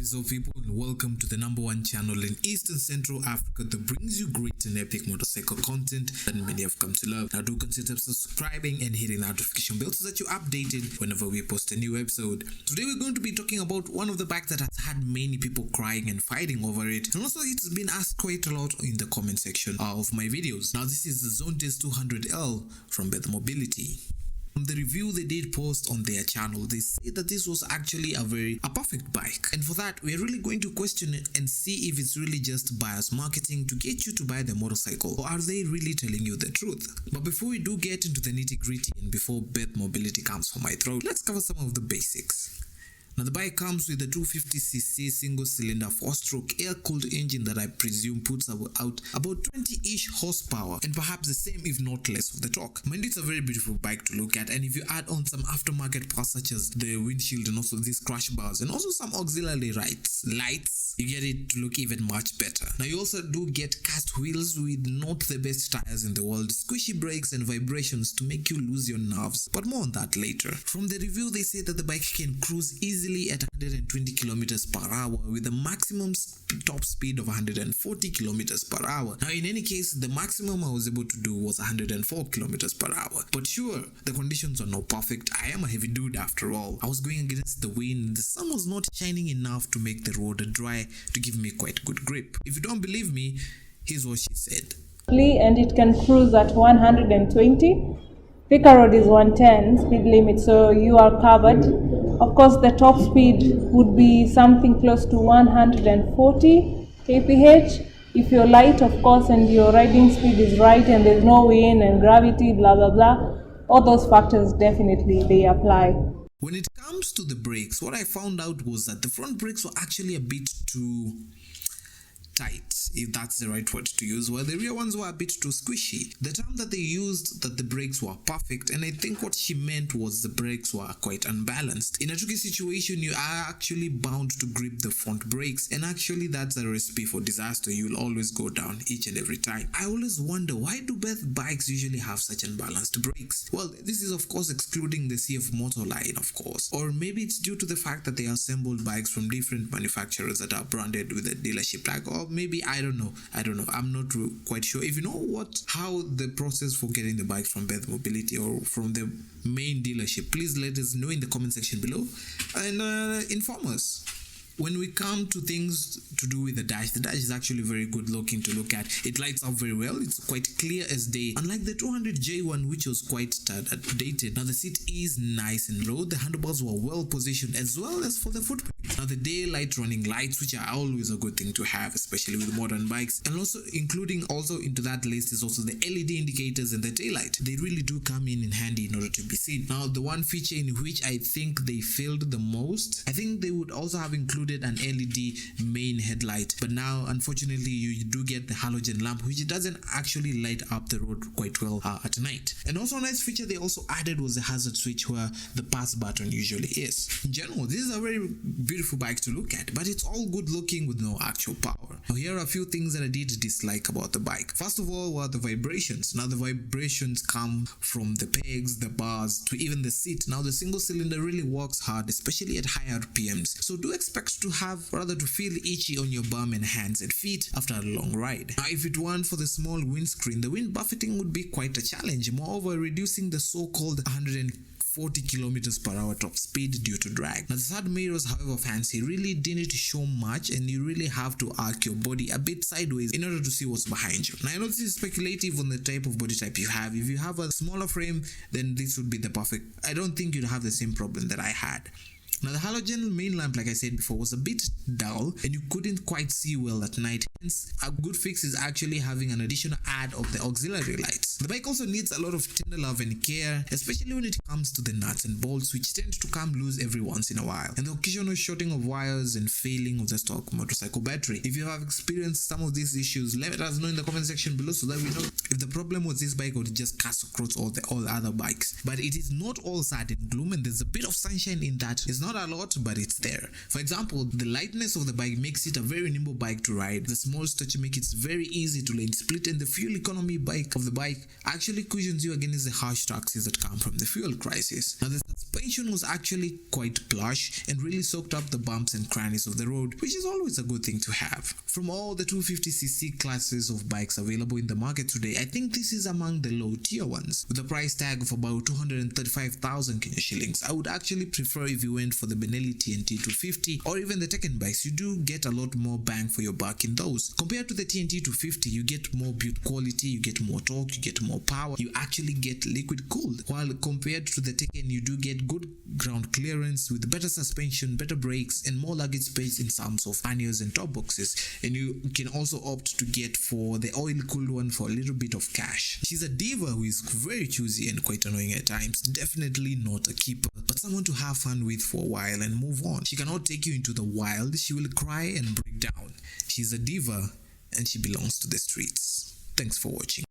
is up, people, and welcome to the #1 channel in Eastern Central Africa that brings you great and epic motorcycle content that many have come to love. Now do consider subscribing and hitting the notification bell so that you're updated whenever we post a new episode. Today we're going to be talking about one of the bikes that has had many people crying and fighting over it, and also it's been asked quite a lot in the comment section of my videos. Now this is the Zontes 200L from Beth Mobility. From the review they did post on their channel, they say that this was actually a perfect bike, and for that we're really going to question it and see if it's really just bias marketing to get you to buy the motorcycle, or are they really telling you the truth. But before we do get into the nitty-gritty and before Beth Mobility comes for my throat, let's cover some of the basics. Now the bike comes with a 250cc single-cylinder 4-stroke air-cooled engine that I presume puts out about 20-ish horsepower and perhaps the same if not less of the torque. Mind, it's a very beautiful bike to look at, and if you add on some aftermarket parts such as the windshield and also these crash bars and also some auxiliary lights, you get it to look even much better. Now you also do get cast wheels with not the best tires in the world, squishy brakes and vibrations to make you lose your nerves, but more on that later. From the review they say that the bike can cruise easily at 120 kilometers per hour with a maximum top speed of 140 kilometers per hour. Now in any case, the maximum I was able to do was 104 kilometers per hour. But sure, the conditions are not perfect. I am a heavy dude after all. I was going against the wind. The sun was not shining enough to make the road dry to give me quite good grip. If you don't believe me, here's what she said. And it can cruise at 120. Thika Road is 110 speed limit, so you are covered. Of course, the top speed would be something close to 140 kph. If you're light, of course, and your riding speed is right and there's no wind and gravity, blah, blah, blah, all those factors definitely they apply. When it comes to the brakes, what I found out was that the front brakes were actually a bit too tight, if that's the right word to use, while the rear ones were a bit too squishy. The term that they used, that the brakes were perfect, and I think what she meant was the brakes were quite unbalanced. In a tricky situation, you are actually bound to grip the front brakes, and actually that's a recipe for disaster. You'll always go down each and every time. I always wonder, why do Beth bikes usually have such unbalanced brakes? Well, this is of course excluding the CF Moto line, of course, or maybe it's due to the fact that they assembled bikes from different manufacturers that are branded with a dealership tag, or maybe I don't know. I'm not quite sure. If you know how the process for getting the bikes from Beth Mobility or from the main dealership, please let us know in the comment section below and inform us. When we come to things to do with the dash is actually very good looking to look at. It lights up very well. It's quite clear as day, unlike the 200J one, which was quite dated. Now the seat is nice and low. The handlebars were well positioned, as well as for the footprint. Now the daylight running lights, which are always a good thing to have, especially with modern bikes, and also including into that list is also the LED indicators and the taillight. They really do come in handy in order to be seen. Now the one feature in which I think they failed the most, I think they would also have included an LED main headlight, but now unfortunately you do get the halogen lamp, which doesn't actually light up the road quite well at night. And also a nice feature they also added was the hazard switch, where the pass button usually is. In general, this is a very beautiful bike to look at, but it's all good looking with no actual power. Now here are a few things that I did dislike about the bike. First of all were the vibrations. Now the vibrations come from the pegs, the bars, to even the seat. Now the single cylinder really works hard, especially at high RPMs, so do expect to feel itchy on your bum and hands and feet after a long ride. Now if it weren't for the small windscreen, the wind buffeting would be quite a challenge, moreover reducing the so-called 140 kilometers per hour top speed due to drag. Now the side mirrors, however fancy, really didn't show much, and you really have to arc your body a bit sideways in order to see what's behind you. Now I know this is speculative on the type of body type you have. If you have a smaller frame, then this would be the perfect. I don't think you'd have the same problem that I had. Now the halogen main lamp, like I said before, was a bit dull and you couldn't quite see well at night. Hence, a good fix is actually having an additional add of the auxiliary lights. The bike also needs a lot of tender love and care, especially when it comes to the nuts and bolts, which tend to come loose every once in a while, and the occasional shorting of wires and failing of the stock motorcycle battery. If you have experienced some of these issues, let us know in the comment section below so that we know if the problem was this bike or it just cast across all other bikes. But it is not all sad and gloom, and there's a bit of sunshine in that. It's not Not a lot, but it's there. For example, the lightness of the bike makes it a very nimble bike to ride. The small structure makes it very easy to lane split, and the fuel economy of the bike actually cushions you against the harsh taxes that come from the fuel crisis. Now, the suspension was actually quite plush and really soaked up the bumps and crannies of the road, which is always a good thing to have. From all the 250cc classes of bikes available in the market today, I think this is among the low tier ones. With a price tag of about 235,000 Kenya shillings, I would actually prefer if you went for the Benelli TNT 250 or even the Tekken bikes. You do get a lot more bang for your buck in those. Compared to the TNT 250, you get more build quality, you get more torque, you get more power, you actually get liquid cooled. While compared to the Tekken, you do get good ground clearance with better suspension, better brakes, and more luggage space in terms of panniers and top boxes. And you can also opt to get for the oil cooled one for a little bit of cash. She's a diva who is very choosy and quite annoying at times. Definitely not a keeper, but someone to have fun with for a while and move on. She cannot take you into the wild. She will cry and break down. She's a diva and she belongs to the streets. Thanks for watching.